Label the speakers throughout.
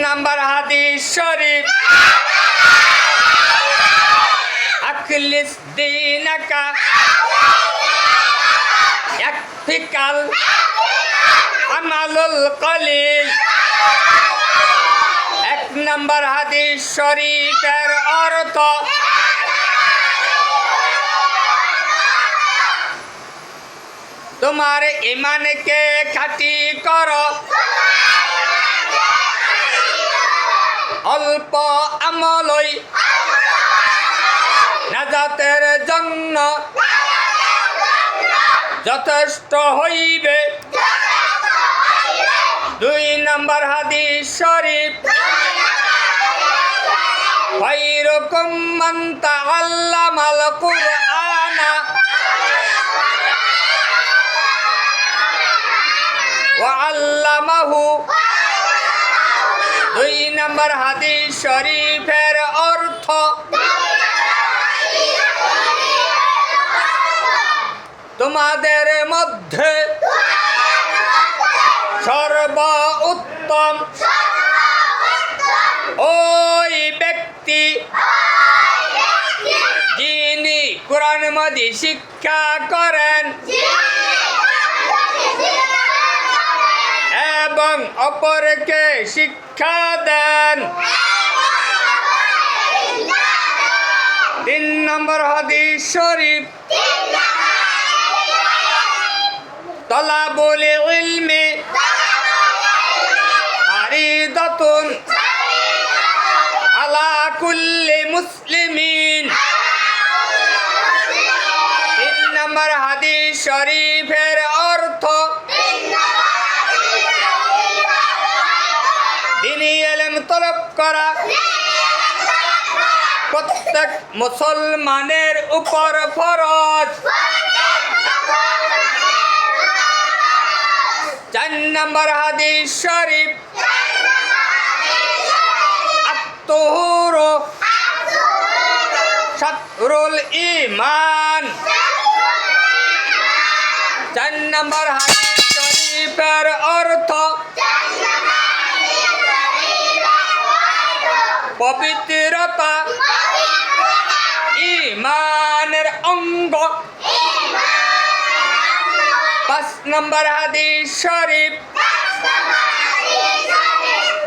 Speaker 1: নম্বর হাদিস শরীফ, আখলিস দীনাকা ইয়াকফিকাল আমালুল কলিল। এক নম্বর হাদিস শরীফের অর্থ, তোমার ঈমানকে খাঁটি করো, অল্প আমলই নাজাতের জন্য যথেষ্ট হইবে। দুই নম্বর হাদিস শরীফ, খায়রুকুম মান তাআল্লামাল কুরআনা ওয়া আল্লামাহু। দুই নম্বর হাদিস শরীফের অর্থ, তোমাদের মধ্যে সর্ব উত্তম ওই ব্যক্তি যিনি কোরআন মাজিদ শিক্ষা করেন এবং অপরকে শিক্ষা দেন। তিন নম্বর হাদিস শরীফ, তালাবুল ইলমি ফারিদাতুন আলা কুল্লি মুসলিমিন। তিন নম্বর হাদিস শরীফের অর্থ, দ্বীনি ইলম তলব করা প্রত্যেক মুসলমানের উপর ফরজ। চার নম্বর হাদিস শরীফ, আত-তুহুর শাতরুল ঈমান। চার নম্বর হাদিস শরীফের অর্থ, পবিত্রতা ঈমানের অঙ্গ। পাঁচ নম্বর হাদিস শরীফ,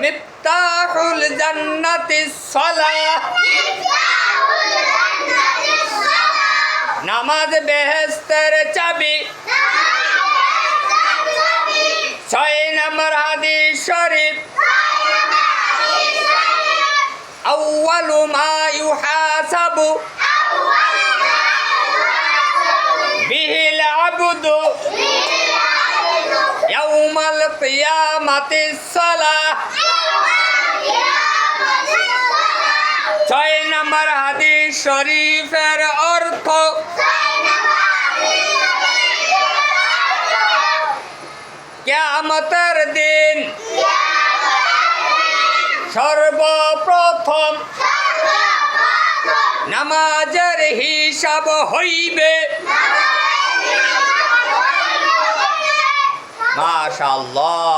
Speaker 1: মিফতাহুল জান্নাতিস সালাহ। নামাজ বেহেশতের চাবি। ছয় নম্বর হাদিস শরীফ, আউয়ালু মা ইউহাসাবু বিহিল আবদু ইয়াউমাল কিয়ামাতিস সালাহ। ছয় নম্বর হাদিস শরীফের অর্থ, কিয়ামতের দিন সর্বপ্রথম নামাজের হিসাব হইবে। মাশাআল্লাহ।